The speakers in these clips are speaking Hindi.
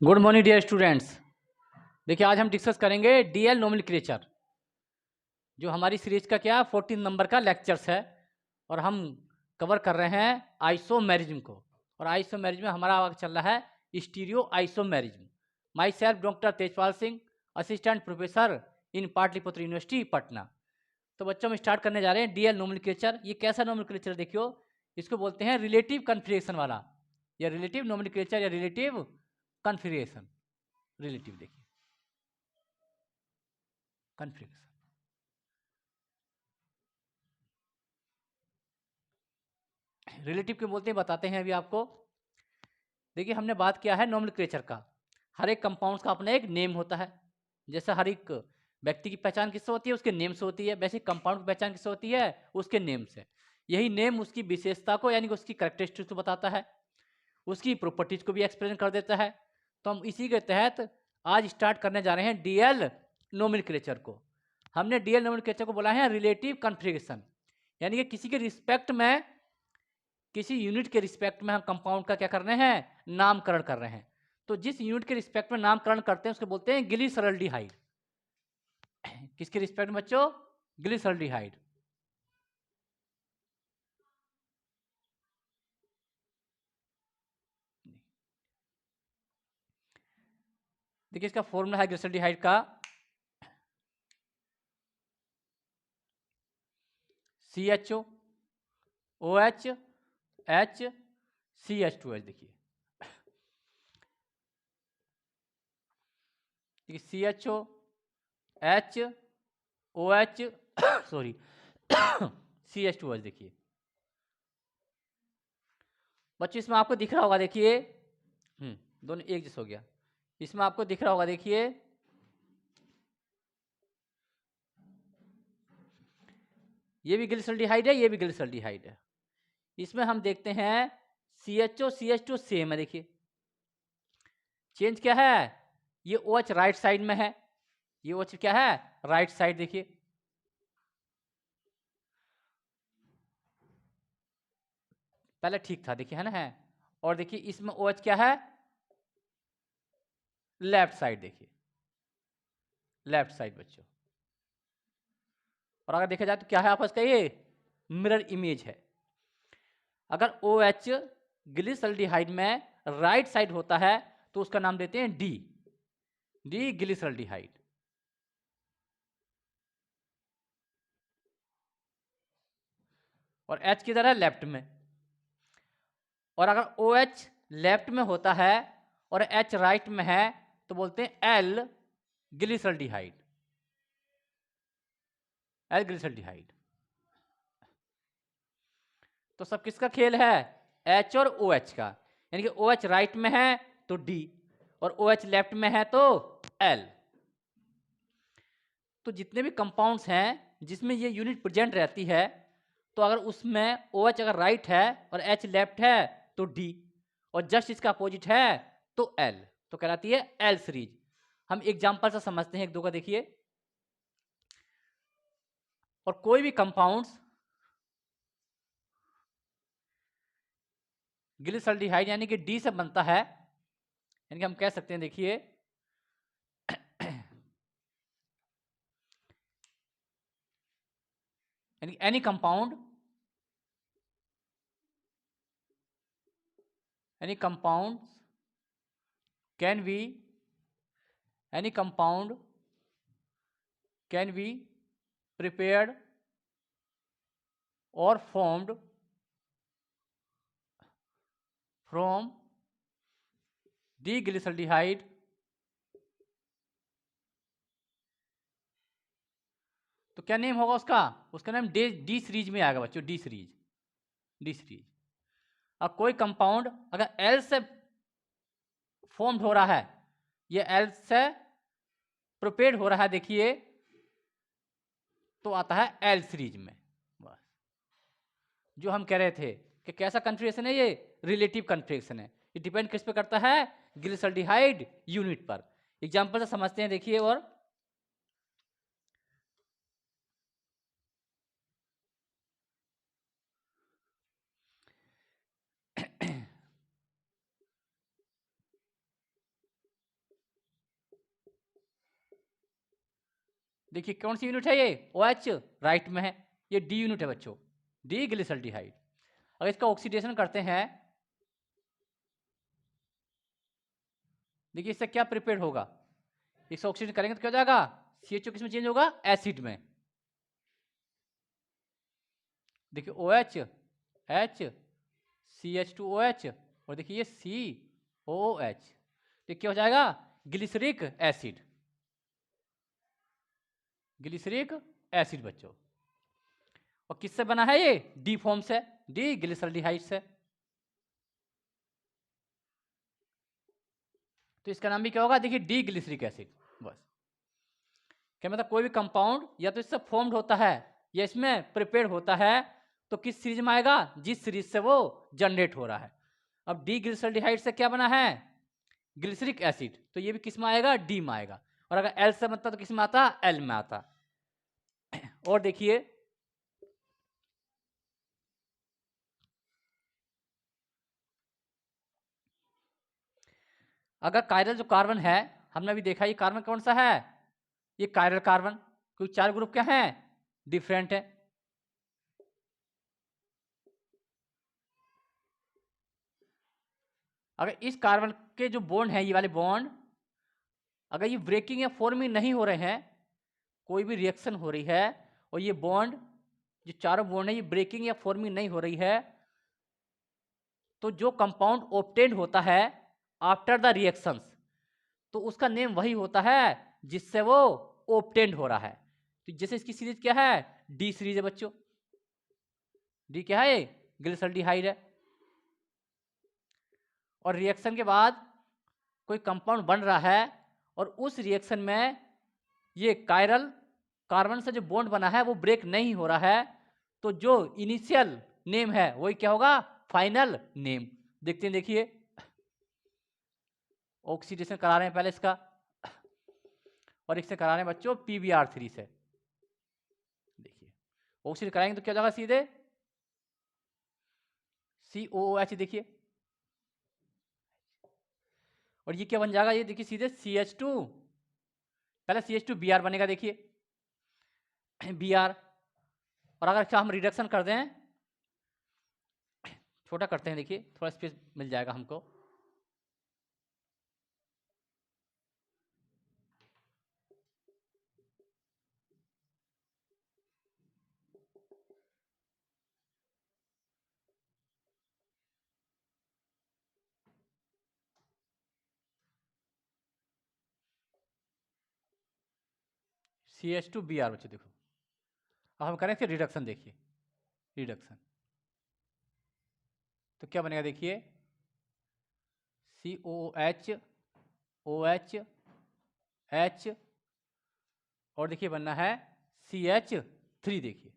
Good morning dear students. देखिए आज हम डिस्कस करेंगे डीएल नोमेनक्लेचर, जो हमारी सीरीज का क्या 14 नंबर का लेक्चर्स है। और हम कवर कर रहे हैं आइसोमेरिज्म को। और आइसोमेरिज्म में हमारा आगे चल रहा है stereo isomerism. My self doctor Tejpal Singh, assistant professor in Pataliputra university Patna. तो बच्चों हम स्टार्ट करने जा रहे हैं डीएल नोमेनक्लेचर। ये कैसा नोमेनक्लेचर देखियो, इसको बोलते हैं रिलेटिव कन्फिगरेशन वाला, या रिलेटिव नोमेनक्लेचर या रिलेटिव कन्फिगरेशन। रिलेटिव देखिए कन्फिगरेशन। रिलेटिव क्यों बोलते हैं बताते हैं अभी आपको। देखिए हमने बात किया है नोमेनक्लेचर का। हर एक कंपाउंड्स का अपना एक नेम होता है। जैसे हर एक व्यक्ति की पहचान किससे होती है, उसके नेम से होती है, वैसे कंपाउंड की पहचान किससे होती है, उसके नेम से। यही नेम उसकी विशेषता को यानी कि उसकी कैरेक्टरिस्टिक्स को बताता है, उसकी प्रॉपर्टीज को भी एक्सप्लेन कर देता है। तो हम इसी के तहत आज स्टार्ट करने जा रहे हैं डीएल नोमेनक्लेचर को। हमने डीएल नोमेनक्लेचर को बोला है रिलेटिव कन्फिगरेशन, यानी कि किसी के रिस्पेक्ट में, किसी यूनिट के रिस्पेक्ट में हम कंपाउंड का क्या कर रहे हैं, नामकरण कर रहे हैं। तो जिस यूनिट के रिस्पेक्ट में नामकरण करते हैं उसको बोलते हैं ग्लिसरॉल्डिहाइड। किसके रिस्पेक्ट में बच्चों, ग्लिसरॉल्डिहाइड। देखिए इसका फॉर्मूला है ग्लिसरॉल्डिहाइड का CHO OH H CH2H। देखिए CHO H OH sorry CH2H। देखिए बच्चों इसमें आपको दिख रहा होगा, देखिए दोनों एक जैसा हो गया। इसमें आपको दिख रहा होगा, देखिए ये भी ग्लिसरॉल्डिहाइड है, ये भी ग्लिसरॉल्डिहाइड है। इसमें हम देखते हैं CHO CH2 सेम है। देखिए चेंज क्या है, ये OH राइट साइड में है, ये OH क्या है, राइट साइड। देखिए पहले ठीक था, देखिए है ना, है। और देखिए इसमें OH क्या है, लेफ्ट साइड। देखिए लेफ्ट साइड बच्चों। और अगर देखा जाए तो क्या है आपस का, ये मिरर इमेज है। अगर OH ग्लिसरॉल्डिहाइड में राइट साइड होता है तो उसका नाम देते हैं डी ग्लिसरॉल्डिहाइड। और H किधर है, लेफ्ट में। और अगर OH लेफ्ट में होता है और H राइट में है तो बोलते हैं L ग्लिसरॉल्डिहाइड। L glyceraldehyde. तो सब किसका खेल है, H और OH का। यानी कि OH राइट में है तो D और OH लेफ्ट में है तो L। तो जितने भी कंपाउंड्स हैं जिसमें ये यूनिट प्रेजेंट रहती है, तो अगर उसमें OH अगर राइट है और H लेफ्ट है तो D, और जस्ट इसका अपोजिट है तो L, तो कहलाती है L सीरीज। हम एग्जांपल से समझते हैं एक दो का। देखिए और कोई भी कंपाउंड्स ग्लिसरॉल्डिहाइड यानी कि D से बनता है, यानी कि हम कह सकते हैं, देखिए यानी any compound any compounds can be any compound can be prepared or formed from diglyceraldehyde तो क्या नेम होगा उसका, उसका नाम डी सीरीज में आएगा बच्चों, डी सीरीज। अब कोई कंपाउंड अगर एल से फॉर्म्ड हो रहा है, ये एल से प्रिपेयर्ड हो रहा है, देखिए तो आता है एल सीरीज में। बस जो हम कह रहे थे कि कैसा कन्फिगरेशन है, ये रिलेटिव कन्फिगरेशन है। ये डिपेंड किस पे करता है, ग्लिसरॉल्डिहाइड यूनिट पर। एग्जांपल से समझते हैं, देखिए और देखिए कौन सी यूनिट है ये, OH राइट में है, ये D यूनिट है बच्चों, डी ग्लिसरल्डिहाइड। अगर इसका ऑक्सीडेशन करते हैं, देखिए इससे क्या प्रिपेयर होगा, इससे ऑक्सीडेशन करेंगे तो क्या हो जाएगा, CHO किस में चेंज होगा, एसिड में। देखिए OH H CH2OH और देखिए ये COOH, तो क्या हो जाएगा, ग्लिसरिक एसिड, ग्लिसरिक एसिड बच्चों। और किससे बना है ये, डी फॉर्म से, डी ग्लिसरल्डिहाइड से। तो इसका नाम भी क्या होगा, देखिए डी ग्लिसरिक एसिड। बस क्या मतलब कोई भी कंपाउंड या तो इससे फॉर्म्ड होता है या इसमें प्रिपेयर होता है तो किस सीरीज में आएगा, जिस सीरीज से वो जनरेट हो रहा है। अब डी ग्लिसरल्डिहाइड से क्या बना है, ग्लिसरिक एसिड, तो ये भी किस में आएगा, डी में आएगा। और अगर एल से बनता तो किस में आता, एल में आता। और देखिए अगर कायरल जो कार्बन है, हमने अभी देखा ये कार्बन कौन सा है, ये कायरल कार्बन, क्योंकि 4 ग्रुप क्या हैं, डिफरेंट है। अगर इस कार्बन के जो बॉन्ड है, ये वाले बॉन्ड अगर ये ब्रेकिंग या फॉर्मिंग नहीं हो रहे हैं, कोई भी रिएक्शन हो रही है और ये बॉन्ड, जो चारों बॉन्ड है ये ब्रेकिंग या फॉर्मिंग नहीं हो रही है, तो जो कंपाउंड ऑब्टेन्ड होता है आफ्टर द रिएक्शंस, तो उसका नेम वही होता है जिससे वो ऑब्टेन्ड हो रहा है। तो जैसे इसकी सीरीज क्या है, डी सीरीज है बच्चों, डी क्या है, ग्लिसरल्डिहाइड है। और रिएक्शन के बाद कोई कंपाउंड बन रहा है और उस रिएक्शन में ये कायरल कार्बन से जो बॉन्ड बना है वो ब्रेक नहीं हो रहा है, तो जो इनिशियल नेम है वही क्या होगा, फाइनल नेम। देखते हैं, देखिए ऑक्सीडेशन करा रहे हैं पहले इसका, और इससे करा रहे हैं बच्चों PbR3 से। देखिए ऑक्सीडेशन कराएंगे तो क्या जाएगा, सीधे COOH, देखिए। और ये क्या बन जाएगा, ये देखिए सीधे CH2, पहले CH2Br बनेगा, देखिए Br। और अगर क्या हम रिडक्शन कर दें, छोटा करते हैं, देखिए थोड़ा स्पेस मिल जाएगा हमको। CH2Br बच्चों देखो, अब हम करें फिर रिडक्शन, देखिए रिडक्शन तो क्या बनेगा, देखिए COOH OH H और देखिए बनना है CH3, देखिए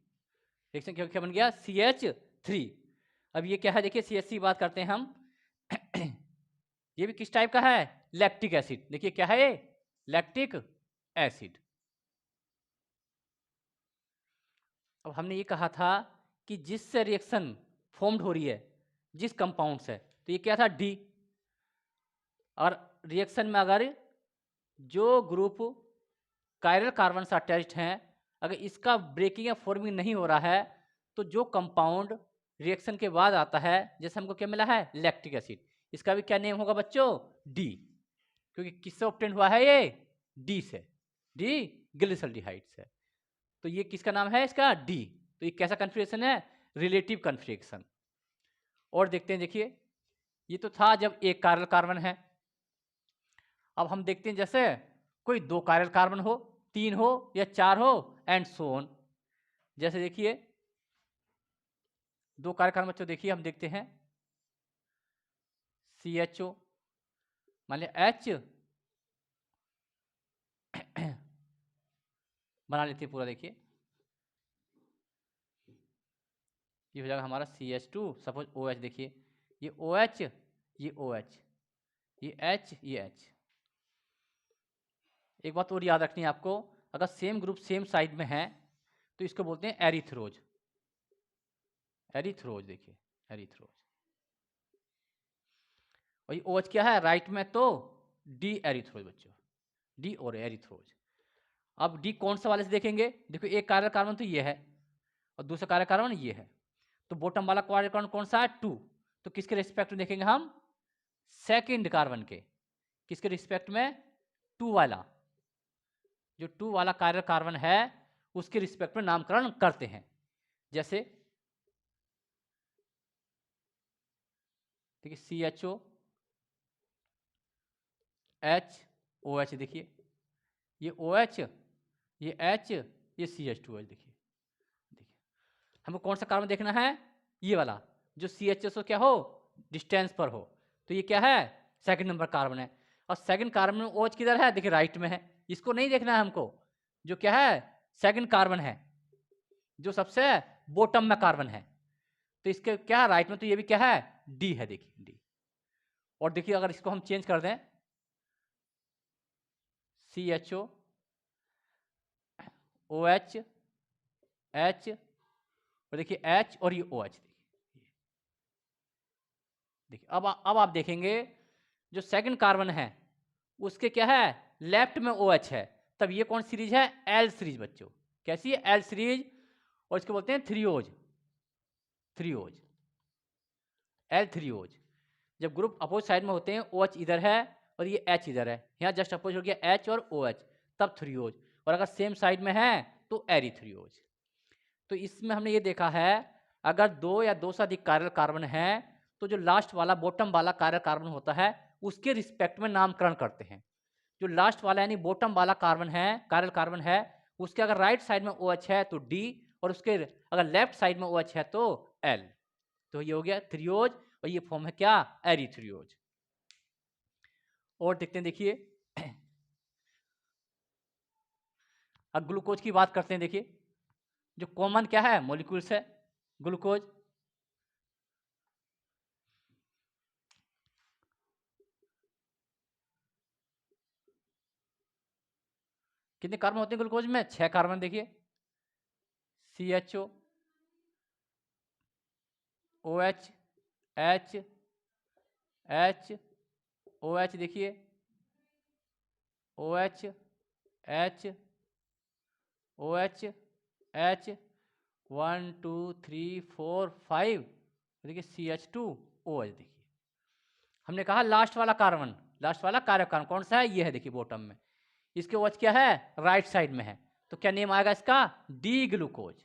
रिएक्शन क्या क्या बन गया, CH3। अब ये क्या है, देखिए CH3 बात करते हैं हम ये भी किस टाइप का है, लैक्टिक एसिड। देखिए क्या है ये, लैक्टिक एसिड। अब हमने ये कहा था कि जिससे रिएक्शन फॉर्म्ड हो रही है जिस कंपाउंड से, तो ये क्या था, डी। और रिएक्शन में अगर जो ग्रुप कायरल कार्बन से अटैच्ड हैं, अगर इसका ब्रेकिंग या फॉर्मिंग नहीं हो रहा है, तो जो कंपाउंड रिएक्शन के बाद आता है, जैसे हमको क्या मिला है, लैक्टिक एसिड, इसका भी क्या नेम होगा बच्चों, डी। क्योंकि किससे ऑब्टेन हुआ है ये, डी से, डी ग्लिसरल्डिहाइड से। तो ये किसका नाम है, इसका डी। तो ये कैसा कन्फिग्रेशन है, रिलेटिव कन्फिग्रेशन। और देखते हैं, देखिए ये तो था जब एक कायरल कार्बन है। अब हम देखते हैं जैसे कोई 2 कायरल कार्बन हो, 3 हो या 4 हो, एंड सो ऑन। जैसे देखिए 2 कायरल कार्बन बच्चों, देखिए हम देखते हैं CHO, मान लिया H बना लेते हैं पूरा, देखिए ये हो जाएगा हमारा CH2, सपोज OH, देखिए ये OH, ये OH, ये H, ये H। एक बात और याद रखनी है आपको, अगर सेम ग्रुप सेम साइड में है तो इसको बोलते हैं एरिथ्रोज, एरिथ्रोज, देखिए एरिथ्रोज। और ये OH क्या है राइट में, तो डी एरिथ्रोज बच्चों, डी और एरिथ्रोज। अब डी कौन सा वाले से देखेंगे? देखो एक कायरल कार्बन तो ये है और दूसरा कायरल कार्बन ये है, तो बॉटम वाला कायरल कार्बन कौन सा है? 2। तो किसके रिस्पेक्ट में देखेंगे हम? सेकंड कार्बन के। किसके रिस्पेक्ट में? 2 वाला। जो 2 वाला कायरल कार्बन है उसके रिस्पेक्ट में नामकरण करते हैं। जैसे देखिए CHO HOH, देखिए ये OH, ये H, ये CH2H। देखिए हमको कौन सा कार्बन देखना है? ये वाला जो CHSO क्या हो? डिस्टेंस पर हो। तो ये क्या है? सेकंड नंबर कार्बन है। और सेकंड कार्बन में OH किधर है? देखिए राइट में है। इसको नहीं देखना है हमको। जो क्या है? सेकंड कार्बन है, जो सबसे बॉटम में कार्बन है। तो इसके क्या है? राइट में। तो ये भी क्या है? डी है। देखिए डी। और देखिए अगर इसको हम चेंज कर दें, CHO OH H, और देखिए H और ये OH। देखिए अब आप देखेंगे जो सेकंड कार्बन है उसके क्या है? लेफ्ट में OH है। तब ये कौन सीरीज है? एल सीरीज बच्चों। कैसी है? L series. और इसको बोलते हैं थ्रियोज। एल थ्रियोज। जब ग्रुप अपोज साइड में होते हैं, OH इधर है और ये H इधर है, यहाँ जस्ट अपोज हो गया H और OH, तब थ्रियोज। और अगर सेम साइड में है तो एरीथ्रियोज। तो इसमें हमने ये देखा है अगर 2 या 2 से अधिक कायरल कार्बन है तो जो लास्ट वाला बॉटम वाला कायरल कार्बन होता है उसके रिस्पेक्ट में नामकरण करते हैं। जो लास्ट वाला यानी बॉटम वाला कार्बन है, कायरल कार्बन है, उसके अगर राइट साइड में OH है तो D, और उसके अगर लेफ्ट साइड में OH है तो L। तो ये हो गया थ्रियोज और ये फॉर्म है क्या? एरीथ्रियोज। और देखते हैं, देखिए अब ग्लूकोज की बात करते हैं। देखिए जो कॉमन क्या है? मॉलिक्यूल्स है ग्लूकोज। कितने कार्बन होते हैं ग्लूकोज में? 6 कार्बन। देखिए CHO OH H H OH, देखिए OH H OH H 1 2 3 4 5, देखिए CH2OH। देखिए हमने कहा लास्ट वाला कार्बन, लास्ट वाला कायरल कार्बन कौन सा है? ये है। देखिए बॉटम में इसके OH क्या है? राइट साइड में है। तो क्या नेम आएगा इसका? D glucose.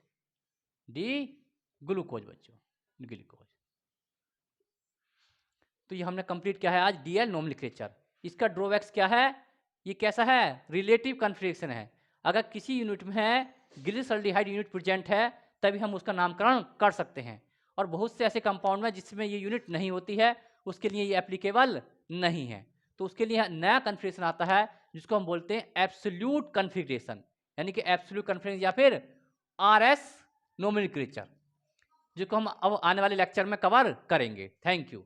डी ग्लूकोज बच्चों, ग्लूकोज। तो ये हमने कंप्लीट किया है आज DL नोमेनक्लेचर। इसका ड्रॉबैक्स क्या है? ये कैसा है? रिलेटिव कन्फिग्रेशन है। अगर किसी यूनिट में ग्लिसरॉल्डिहाइड यूनिट प्रेजेंट है तभी हम उसका नामकरण कर सकते हैं, और बहुत से ऐसे कंपाउंड में जिसमें ये यूनिट नहीं होती है उसके लिए ये एप्लीकेबल नहीं है। तो उसके लिए नया कन्फिग्रेशन आता है जिसको हम बोलते हैं एब्सोल्यूट कन्फिग्रेशन, यानी कि एब्सोल्यूट कन्फिग्रेशन या फिर RS नोमेनक्लेचर, जिसको हम अब आने वाले लेक्चर में कवर करेंगे। Thank you.